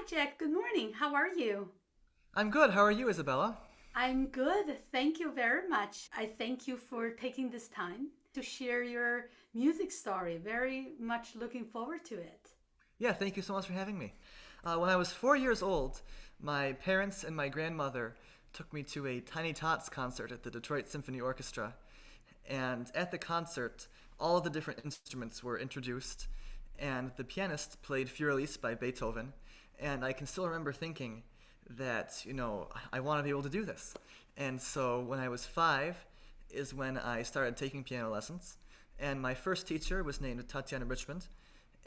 Hi, Jack. Good morning. How are you? I'm good. How are you, Isabella? I'm good. Thank you very much. I thank you for taking this time to share your music story. Very much looking forward to it. Yeah, thank you so much for having me. When I was 4 years old, my parents and my grandmother took me to a Tiny Tots concert at the Detroit Symphony Orchestra. And at the concert, all of the different instruments were introduced, and the pianist played Furlis by Beethoven. And I can still remember thinking that, I want to be able to do this. And so when I was 5 is when I started taking piano lessons. And my first teacher was named Tatiana Richmond.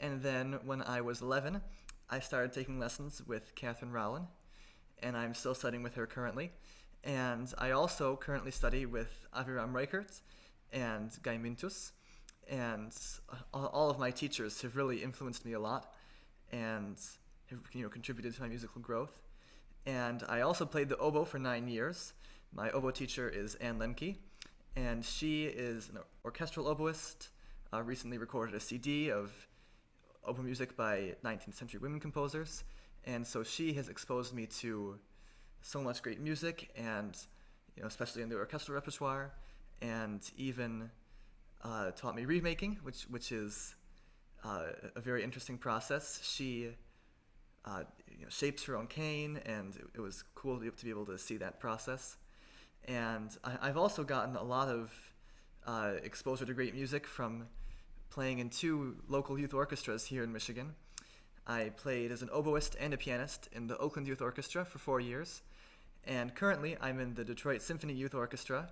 And then when I was 11, I started taking lessons with Catherine Rowland, and I'm still studying with her currently. And I also currently study with Aviram Reichert and Guy Mintus. And all of my teachers have really influenced me a lot and have contributed to my musical growth. And I also played the oboe for 9 years. My oboe teacher is Anne Lemke, and she is an orchestral oboist. Recently recorded a CD of oboe music by 19th century women composers, and so she has exposed me to so much great music, and especially in the orchestral repertoire, and even taught me reed making, which is a very interesting process. She shapes her own cane, and it was cool to be able to see that process. And I've also gotten a lot of exposure to great music from playing in two local youth orchestras here in Michigan. I played as an oboist and a pianist in the Oakland Youth Orchestra for 4 years, and currently I'm in the Detroit Symphony Youth Orchestra.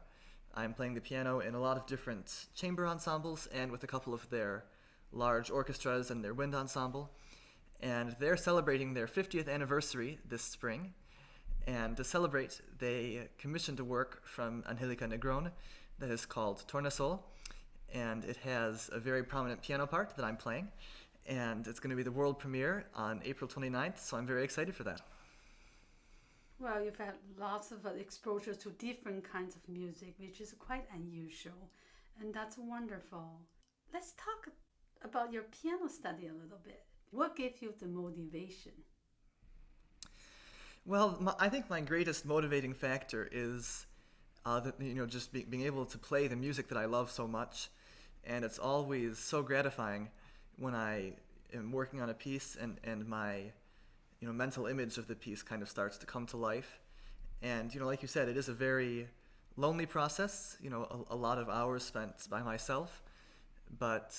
I'm playing the piano in a lot of different chamber ensembles and with a couple of their large orchestras and their wind ensemble. And they're celebrating their 50th anniversary this spring. And to celebrate, they commissioned a work from Angelica Negron that is called Tornasol, and it has a very prominent piano part that I'm playing, and it's going to be the world premiere on April 29th, so I'm very excited for that. Well, you've had lots of exposure to different kinds of music, which is quite unusual, and that's wonderful. Let's talk about your piano study a little bit. What gave you the motivation? Well, I think my greatest motivating factor is that just being able to play the music that I love so much, and it's always so gratifying when I am working on a piece and my mental image of the piece kind of starts to come to life. And like you said, it is a very lonely process. A lot of hours spent by myself, but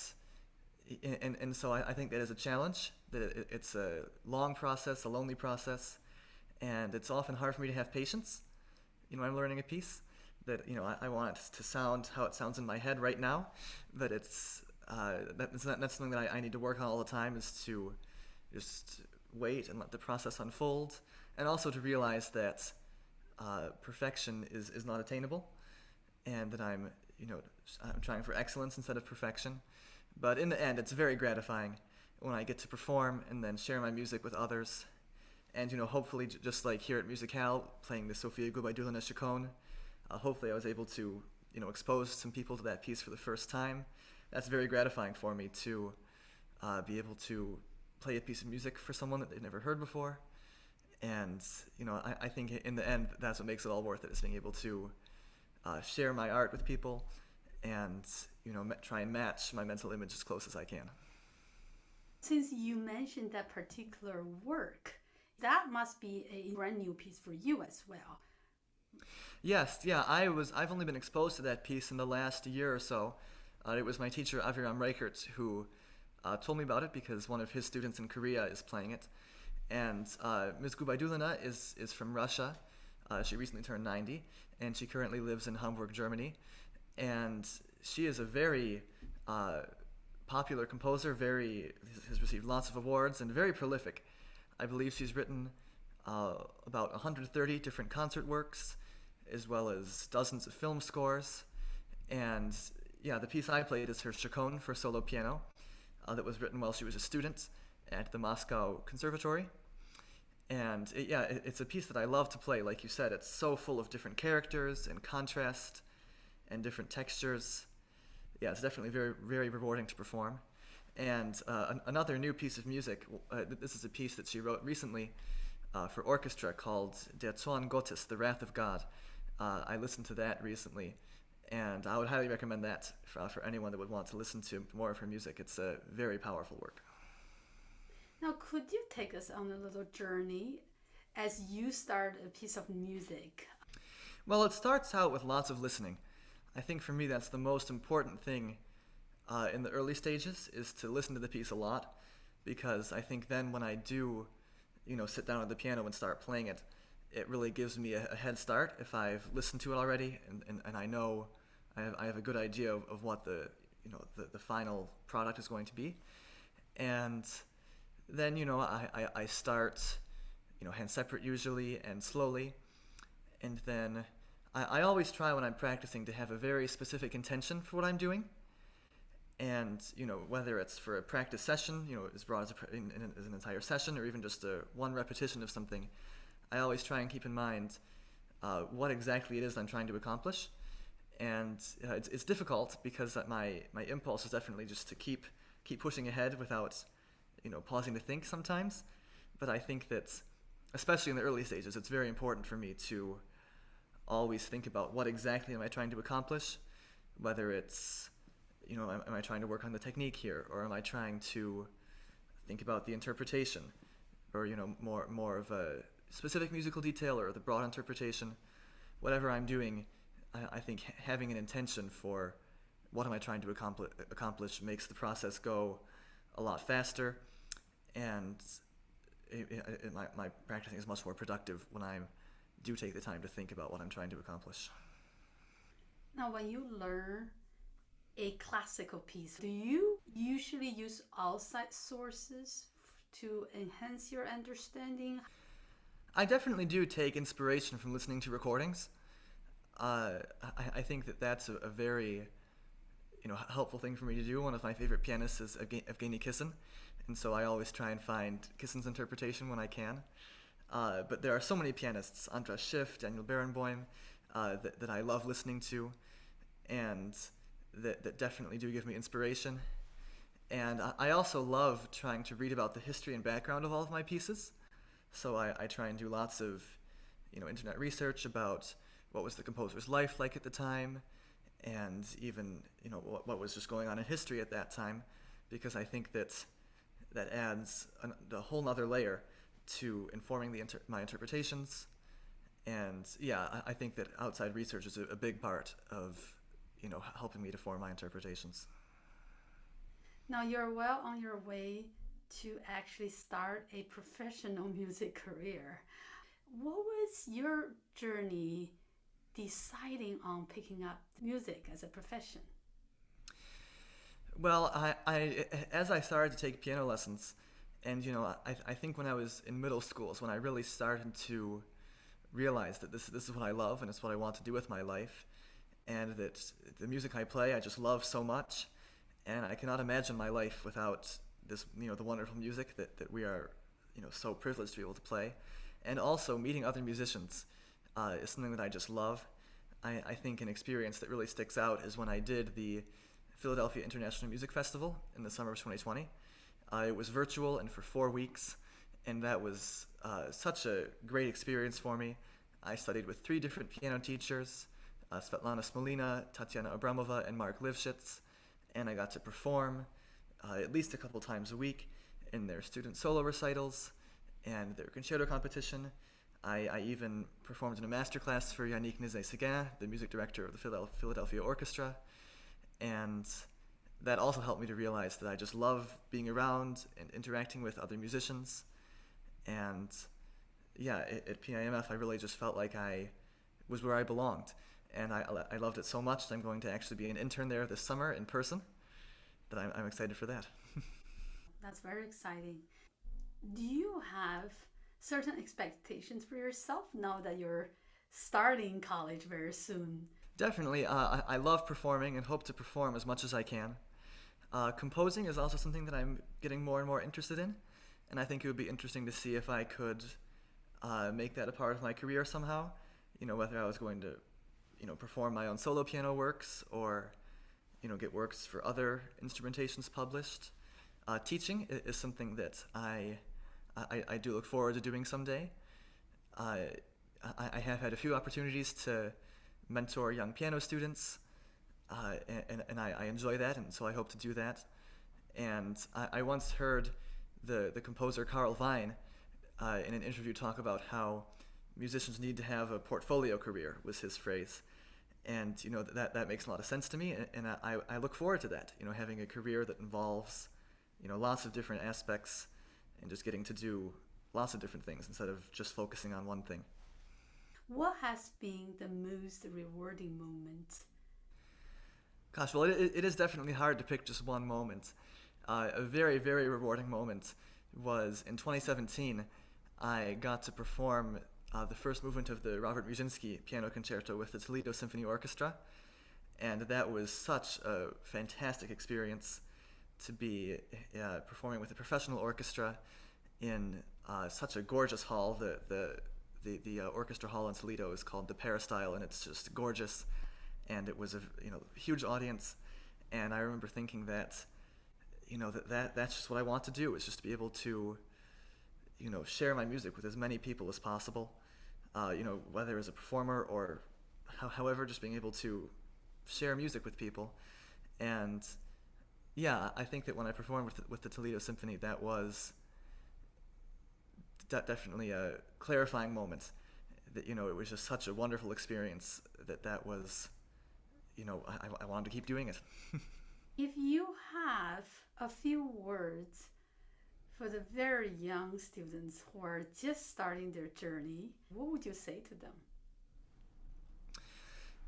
and so I think that is a challenge. That it's a long process, a lonely process, and it's often hard for me to have patience. I'm learning a piece that I want it to sound how it sounds in my head right now, but that's something that I need to work on all the time, is to just wait and let the process unfold, and also to realize that perfection is not attainable, and that I'm trying for excellence instead of perfection. But in the end, it's very gratifying when I get to perform and then share my music with others. And hopefully, just like here at Musicale, playing the Sofia Gubaidulina Chaconne, hopefully I was able to expose some people to that piece for the first time. That's very gratifying for me to be able to play a piece of music for someone that they've never heard before. And I think in the end, that's what makes it all worth it, is being able to share my art with people and try and match my mental image as close as I can. Since you mentioned that particular work, that must be a brand new piece for you as well. Yes, yeah, I've only been exposed to that piece in the last year or so. It was my teacher Aviram Reichert who told me about it because one of his students in Korea is playing it. And Ms. Gubaidulina is from Russia. She recently turned 90, and she currently lives in Hamburg, Germany. And she is a very popular composer, has received lots of awards, and very prolific. I believe she's written about 130 different concert works, as well as dozens of film scores. And yeah, the piece I played is her Chaconne for solo piano, that was written while she was a student at the Moscow Conservatory. And it's a piece that I love to play. Like you said, it's so full of different characters and contrast and different textures. Yeah, it's definitely very, very rewarding to perform. And another new piece of music, this is a piece that she wrote recently for orchestra called Der Zorn Gottes, The Wrath of God. I listened to that recently, and I would highly recommend that for anyone that would want to listen to more of her music. It's a very powerful work. Now, could you take us on a little journey as you start a piece of music? Well, it starts out with lots of listening. I think for me that's the most important thing in the early stages, is to listen to the piece a lot, because I think then when I do, sit down at the piano and start playing it, it really gives me a head start if I've listened to it already, and I know I have a good idea of what the final product is going to be. And then I start hand separate usually and slowly, and then I always try when I'm practicing to have a very specific intention for what I'm doing. And whether it's for a practice session, as broad as an entire session, or even just one repetition of something, I always try and keep in mind what exactly it is I'm trying to accomplish. And it's difficult because my impulse is definitely just to keep pushing ahead without pausing to think sometimes. But I think that, especially in the early stages, it's very important for me to always think about what exactly am I trying to accomplish, whether it's am I trying to work on the technique here, or am I trying to think about the interpretation, or more of a specific musical detail or the broad interpretation. Whatever I'm doing, I think having an intention for what am I trying to accomplish makes the process go a lot faster, and my practicing is much more productive when I do take the time to think about what I'm trying to accomplish. Now, when you learn a classical piece, do you usually use outside sources to enhance your understanding? I definitely do take inspiration from listening to recordings. I think that's a very helpful thing for me to do. One of my favorite pianists is Evgeny Kissin, and so I always try and find Kissin's interpretation when I can. But there are so many pianists, Andras Schiff, Daniel Barenboim, that I love listening to, and that definitely do give me inspiration. And I also love trying to read about the history and background of all of my pieces. So I try and do lots of internet research about what was the composer's life like at the time, and even what was just going on in history at that time, because I think that adds a whole nother layer to informing my interpretations. And yeah, I think that outside research is a big part of helping me to form my interpretations. Now you're well on your way to actually start a professional music career. What was your journey deciding on picking up music as a profession? Well, I as I started to take piano lessons, and I think when I was in middle school is when I really started to realize that this is what I love and it's what I want to do with my life, and that the music I play I just love so much, and I cannot imagine my life without this the wonderful music that we are so privileged to be able to play. And also meeting other musicians is something that I just love. I think an experience that really sticks out is when I did the Philadelphia International Music Festival in the summer of 2020. It was virtual and for 4 weeks, and that was such a great experience for me. I studied with 3 different piano teachers, Svetlana Smolina, Tatiana Abramova, and Mark Lifshitz, and I got to perform at least a couple times a week in their student solo recitals and their concerto competition. I even performed in a masterclass for Yannick Nézet-Séguin, the music director of the Philadelphia Orchestra, and that also helped me to realize that I just love being around and interacting with other musicians. And yeah, at PIMF I really just felt like I was where I belonged, and I loved it so much that I'm going to actually be an intern there this summer in person, that I'm excited for that. That's very exciting. Do you have certain expectations for yourself now that you're starting college very soon? Definitely. I love performing and hope to perform as much as I can. Composing is also something that I'm getting more and more interested in, and I think it would be interesting to see if I could make that a part of my career somehow. Whether I was going to perform my own solo piano works, or get works for other instrumentations published. Teaching is something that I do look forward to doing someday. I have had a few opportunities to mentor young piano students, and I enjoy that, and so I hope to do that. And I once heard the composer Carl Vine in an interview talk about how musicians need to have a portfolio career, was his phrase. And that makes a lot of sense to me, and I look forward to that, having a career that involves lots of different aspects and just getting to do lots of different things instead of just focusing on one thing. What has been the most rewarding moment? Gosh, well, it is definitely hard to pick just one moment. A very, very rewarding moment was in 2017. I got to perform the first movement of the Robert Musinski Piano Concerto with the Toledo Symphony Orchestra, and that was such a fantastic experience to be performing with a professional orchestra in such a gorgeous hall. The orchestra hall in Toledo is called the Peristyle, and it's just gorgeous. And it was a huge audience, and I remember thinking that that's just what I want to do, is just to be able to share my music with as many people as possible, whether as a performer or however, just being able to share music with people. And yeah, I think that when I performed with the Toledo Symphony, that was definitely a clarifying moment. That it was just such a wonderful experience that was, I wanted to keep doing it. If you have a few words for the very young students who are just starting their journey, what would you say to them?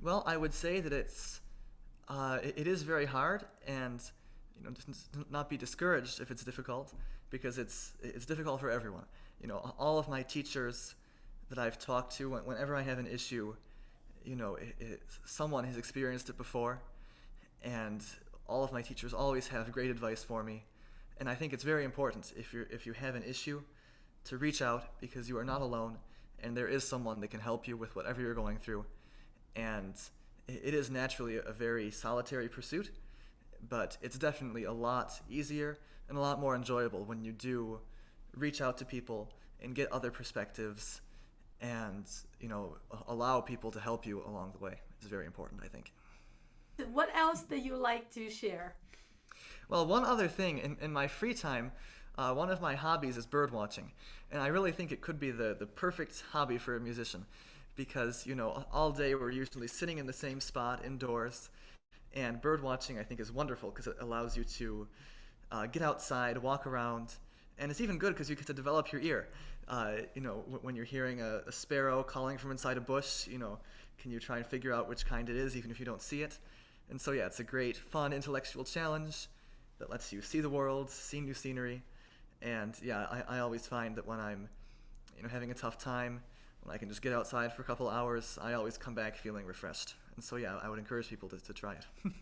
Well, I would say that it is very hard, and just not be discouraged if it's difficult, because it's difficult for everyone. All of my teachers that I've talked to, whenever I have an issue, someone has experienced it before, and all of my teachers always have great advice for me. And I think it's very important, if you have an issue, to reach out, because you are not alone, and there is someone that can help you with whatever you're going through. And it is naturally a very solitary pursuit, but it's definitely a lot easier and a lot more enjoyable when you do reach out to people and get other perspectives, and allow people to help you along the way. It's very important, I think. What else do you like to share? Well, one other thing, in my free time, one of my hobbies is bird watching, and I really think it could be the perfect hobby for a musician, because all day we're usually sitting in the same spot indoors, and bird watching I think is wonderful because it allows you to get outside, walk around, and it's even good because you get to develop your ear. When you're hearing a sparrow calling from inside a bush, can you try and figure out which kind it is even if you don't see it? And so yeah, it's a great, fun, intellectual challenge that lets you see the world, see new scenery. And yeah, I always find that when I'm having a tough time, when I can just get outside for a couple hours, I always come back feeling refreshed. And so yeah, I would encourage people to try it.